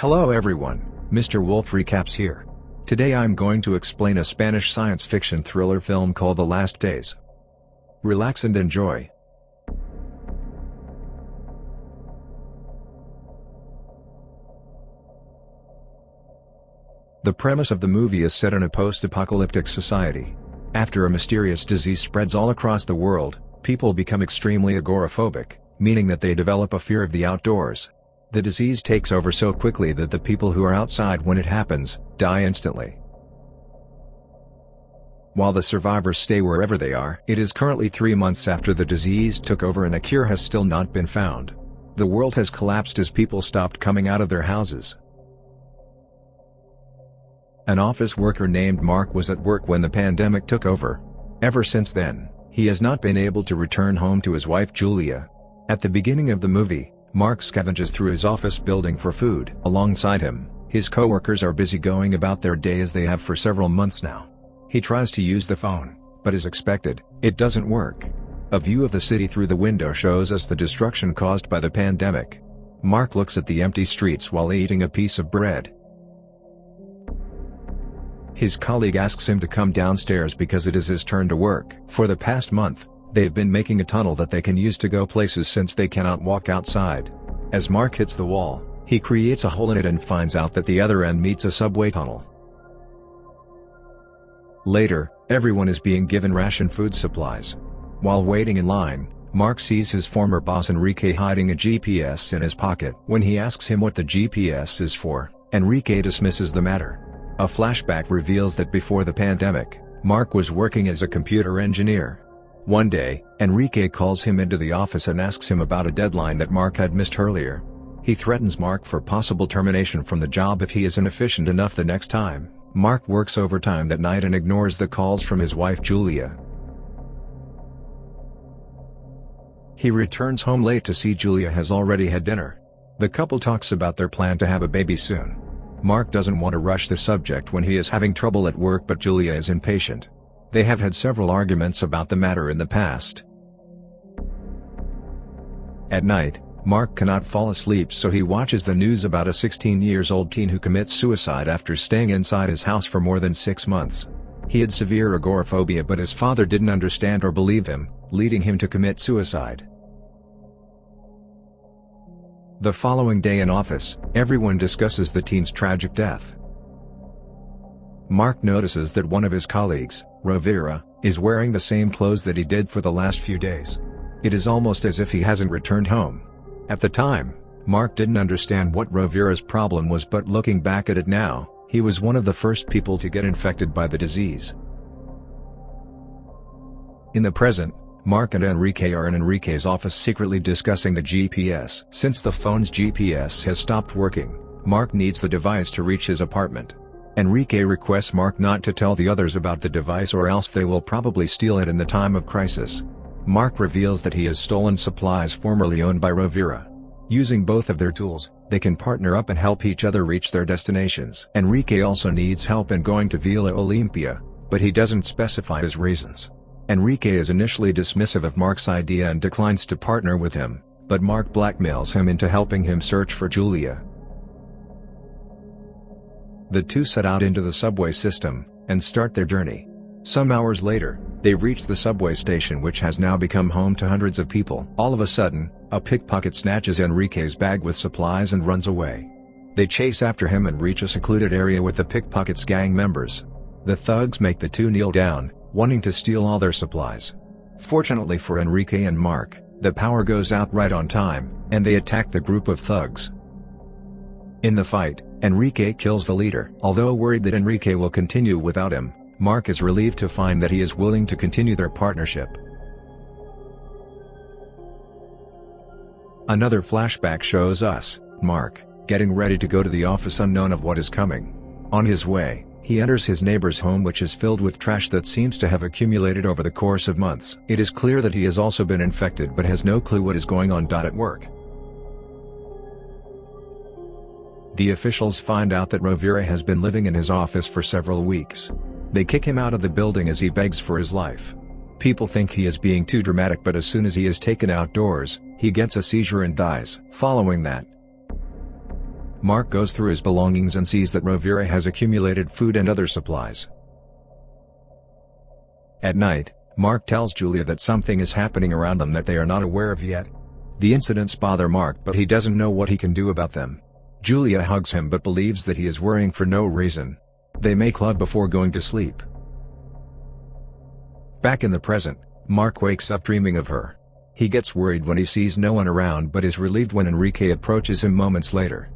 Hello everyone, Mr. Wolf Recaps here. Today I'm going to explain a Spanish science fiction thriller film called The Last Days. Relax and enjoy. The premise of the movie is set in a post-apocalyptic society. After a mysterious disease spreads all across the world, people become extremely agoraphobic, meaning that they develop a fear of the outdoors. The disease takes over so quickly that the people who are outside when it happens, die instantly. While the survivors stay wherever they are, it is currently 3 months after the disease took over and a cure has still not been found. The world has collapsed as people stopped coming out of their houses. An office worker named Mark was at work when the pandemic took over. Ever since then, he has not been able to return home to his wife Julia. At the beginning of the movie, Mark scavenges through his office building for food. Alongside him, his co-workers are busy going about their day as they have for several months now. He tries to use the phone, but as expected, it doesn't work. A view of the city through the window shows us the destruction caused by the pandemic. Mark looks at the empty streets while eating a piece of bread. His colleague asks him to come downstairs because it is his turn to work. For the past month, they've been making a tunnel that they can use to go places since they cannot walk outside. As Mark hits the wall, he creates a hole in it and finds out that the other end meets a subway tunnel. Later, everyone is being given ration food supplies. While waiting in line, Mark sees his former boss Enrique hiding a GPS in his pocket. When he asks him what the GPS is for, Enrique dismisses the matter. A flashback reveals that before the pandemic, Mark was working as a computer engineer. One day, Enrique calls him into the office and asks him about a deadline that Mark had missed earlier. He threatens Mark for possible termination from the job if he isn't efficient enough the next time. Mark works overtime that night and ignores the calls from his wife Julia. He returns home late to see Julia has already had dinner. The couple talks about their plan to have a baby soon. Mark doesn't want to rush the subject when he is having trouble at work, but Julia is impatient. They have had several arguments about the matter in the past. At night, Mark cannot fall asleep, so he watches the news about a 16-year-old teen who commits suicide after staying inside his house for more than 6 months. He had severe agoraphobia, but his father didn't understand or believe him, leading him to commit suicide. The following day in office, everyone discusses the teen's tragic death. Mark notices that one of his colleagues, Rovira, is wearing the same clothes that he did for the last few days. It is almost as if he hasn't returned home. At the time, Mark didn't understand what Rovira's problem was, but looking back at it now, he was one of the first people to get infected by the disease. In the present, Mark and Enrique are in Enrique's office secretly discussing the GPS. Since the phone's GPS has stopped working, Mark needs the device to reach his apartment. Enrique requests Mark not to tell the others about the device or else they will probably steal it in the time of crisis. Mark reveals that he has stolen supplies formerly owned by Rovira. Using both of their tools, they can partner up and help each other reach their destinations. Enrique also needs help in going to Villa Olimpia, but he doesn't specify his reasons. Enrique is initially dismissive of Mark's idea and declines to partner with him, but Mark blackmails him into helping him search for Julia. The two set out into the subway system, and start their journey. Some hours later, they reach the subway station, which has now become home to hundreds of people. All of a sudden, a pickpocket snatches Enrique's bag with supplies and runs away. They chase after him and reach a secluded area with the pickpocket's gang members. The thugs make the two kneel down, wanting to steal all their supplies. Fortunately for Enrique and Mark, the power goes out right on time, and they attack the group of thugs. In the fight, Enrique kills the leader. Although worried that Enrique will continue without him, Mark is relieved to find that he is willing to continue their partnership. Another flashback shows us Mark getting ready to go to the office unknown of what is coming. On his way, he enters his neighbor's home, which is filled with trash that seems to have accumulated over the course of months. It is clear that he has also been infected but has no clue what is going on at work. The officials find out that Rovira has been living in his office for several weeks. They kick him out of the building as he begs for his life. People think he is being too dramatic, but as soon as he is taken outdoors, he gets a seizure and dies. Following that, Mark goes through his belongings and sees that Rovira has accumulated food and other supplies. At night, Mark tells Julia that something is happening around them that they are not aware of yet. The incidents bother Mark, but he doesn't know what he can do about them. Julia hugs him but believes that he is worrying for no reason. They make love before going to sleep. Back in the present, Mark wakes up dreaming of her. He gets worried when he sees no one around but is relieved when Enrique approaches him moments later.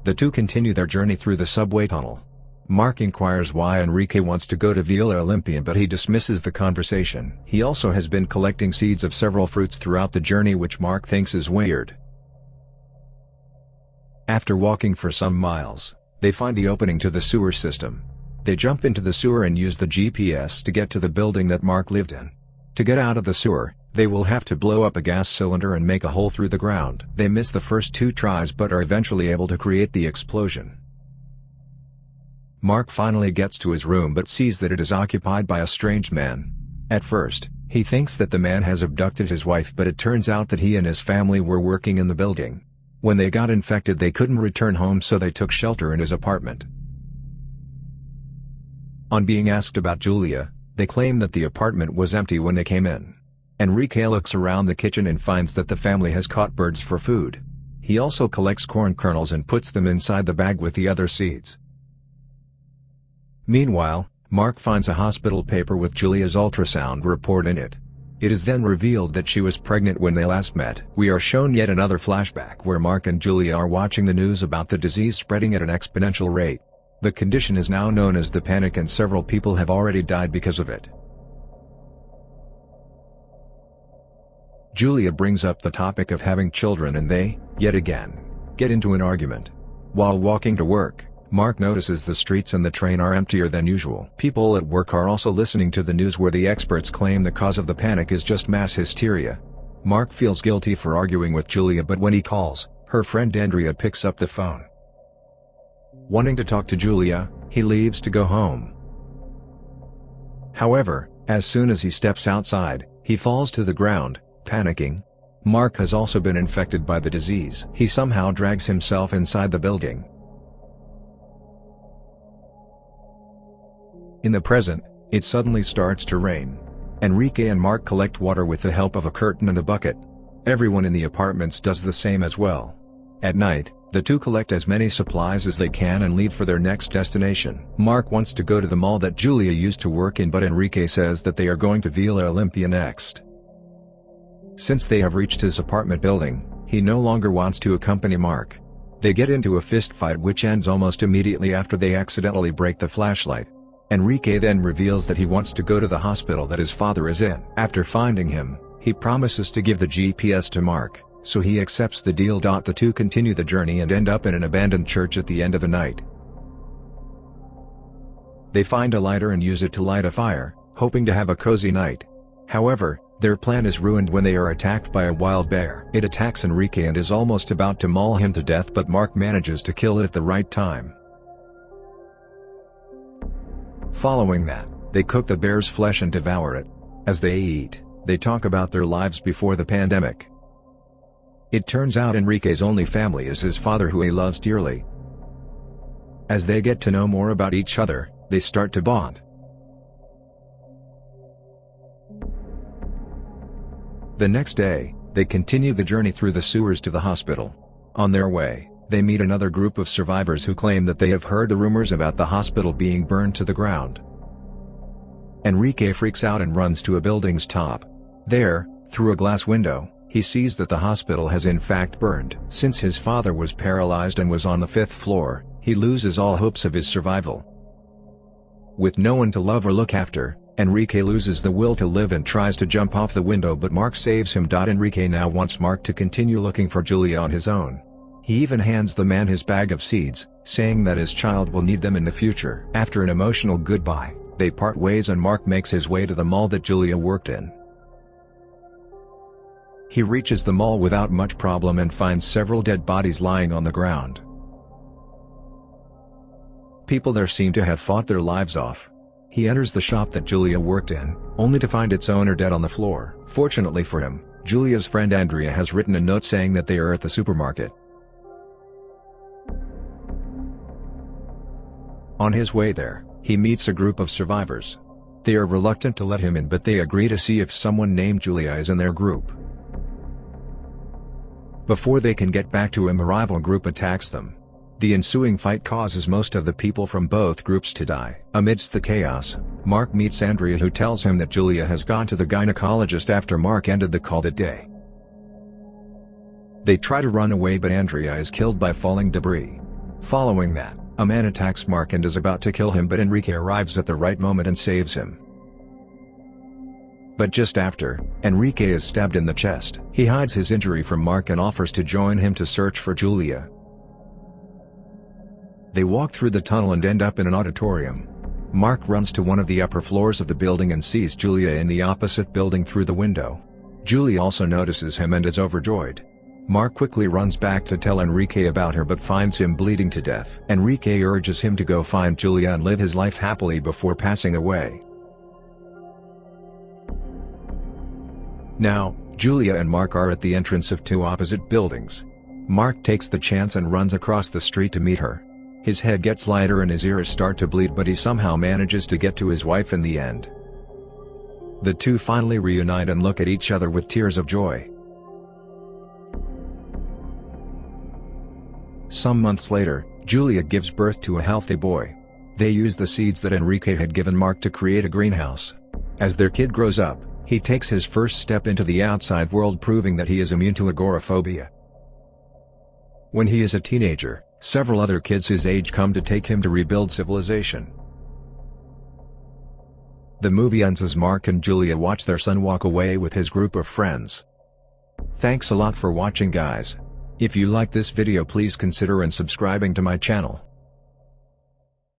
The two continue their journey through the subway tunnel. Mark inquires why Enrique wants to go to Villa Olympia, but he dismisses the conversation. He also has been collecting seeds of several fruits throughout the journey, which Mark thinks is weird. After walking for some miles, they find the opening to the sewer system. They jump into the sewer and use the GPS to get to the building that Mark lived in. To get out of the sewer, they will have to blow up a gas cylinder and make a hole through the ground. They miss the first 2 tries but are eventually able to create the explosion. Mark finally gets to his room but sees that it is occupied by a strange man. At first, he thinks that the man has abducted his wife, but it turns out that he and his family were working in the building. When they got infected, they couldn't return home, so they took shelter in his apartment. On being asked about Julia, they claim that the apartment was empty when they came in. Enrique looks around the kitchen and finds that the family has caught birds for food. He also collects corn kernels and puts them inside the bag with the other seeds. Meanwhile, Mark finds a hospital paper with Julia's ultrasound report in it. It is then revealed that she was pregnant when they last met. We are shown yet another flashback where Mark and Julia are watching the news about the disease spreading at an exponential rate. The condition is now known as the panic, and several people have already died because of it. Julia brings up the topic of having children and they, yet again, get into an argument. While walking to work, Mark notices the streets and the train are emptier than usual. People at work are also listening to the news where the experts claim the cause of the panic is just mass hysteria. Mark feels guilty for arguing with Julia, but when he calls, her friend Andrea picks up the phone. Wanting to talk to Julia, he leaves to go home. However, as soon as he steps outside, he falls to the ground, panicking. Mark has also been infected by the disease. He somehow drags himself inside the building. In the present, it suddenly starts to rain. Enrique and Mark collect water with the help of a curtain and a bucket. Everyone in the apartments does the same as well. At night, the two collect as many supplies as they can and leave for their next destination. Mark wants to go to the mall that Julia used to work in, but Enrique says that they are going to Villa Olympia next. Since they have reached his apartment building, he no longer wants to accompany Mark. They get into a fist fight which ends almost immediately after they accidentally break the flashlight. Enrique then reveals that he wants to go to the hospital that his father is in. After finding him, he promises to give the GPS to Mark, so he accepts the deal. The two continue the journey and end up in an abandoned church at the end of the night. They find a lighter and use it to light a fire, hoping to have a cozy night. However, their plan is ruined when they are attacked by a wild bear. It attacks Enrique and is almost about to maul him to death, but Mark manages to kill it at the right time. Following that, they cook the bear's flesh and devour it. As they eat, they talk about their lives before the pandemic. It turns out Enrique's only family is his father, who he loves dearly. As they get to know more about each other, they start to bond. The next day, they continue the journey through the sewers to the hospital. On their way, they meet another group of survivors who claim that they have heard the rumors about the hospital being burned to the ground. Enrique freaks out and runs to a building's top. There, through a glass window, he sees that the hospital has in fact burned. Since his father was paralyzed and was on the 5th floor, he loses all hopes of his survival. With no one to love or look after, Enrique loses the will to live and tries to jump off the window, but Mark saves him. Enrique now wants Mark to continue looking for Julia on his own. He even hands the man his bag of seeds, saying that his child will need them in the future. After an emotional goodbye, they part ways and Mark makes his way to the mall that Julia worked in. He reaches the mall without much problem and finds several dead bodies lying on the ground. People there seem to have fought their lives off. He enters the shop that Julia worked in, only to find its owner dead on the floor. Fortunately for him, Julia's friend Andrea has written a note saying that they are at the supermarket. On his way there, he meets a group of survivors. They are reluctant to let him in, but they agree to see if someone named Julia is in their group. Before they can get back to him, a rival group attacks them. The ensuing fight causes most of the people from both groups to die. Amidst the chaos, Mark meets Andrea, who tells him that Julia has gone to the gynecologist after Mark ended the call that day. They try to run away, but Andrea is killed by falling debris. Following that, a man attacks Mark and is about to kill him, but Enrique arrives at the right moment and saves him. But just after, Enrique is stabbed in the chest. He hides his injury from Mark and offers to join him to search for Julia. They walk through the tunnel and end up in an auditorium. Mark runs to one of the upper floors of the building and sees Julia in the opposite building through the window. Julia also notices him and is overjoyed. Mark quickly runs back to tell Enrique about her, but finds him bleeding to death. Enrique urges him to go find Julia and live his life happily before passing away. Now, Julia and Mark are at the entrance of two opposite buildings. Mark takes the chance and runs across the street to meet her. His head gets lighter and his ears start to bleed, but he somehow manages to get to his wife in the end. The two finally reunite and look at each other with tears of joy. Some months later, Julia gives birth to a healthy boy. They use the seeds that Enrique had given Mark to create a greenhouse. As their kid grows up, he takes his first step into the outside world, proving that he is immune to agoraphobia. When he is a teenager, several other kids his age come to take him to rebuild civilization. The movie ends as Mark and Julia watch their son walk away with his group of friends. Thanks a lot for watching, guys. If you like this video, please consider subscribing to my channel.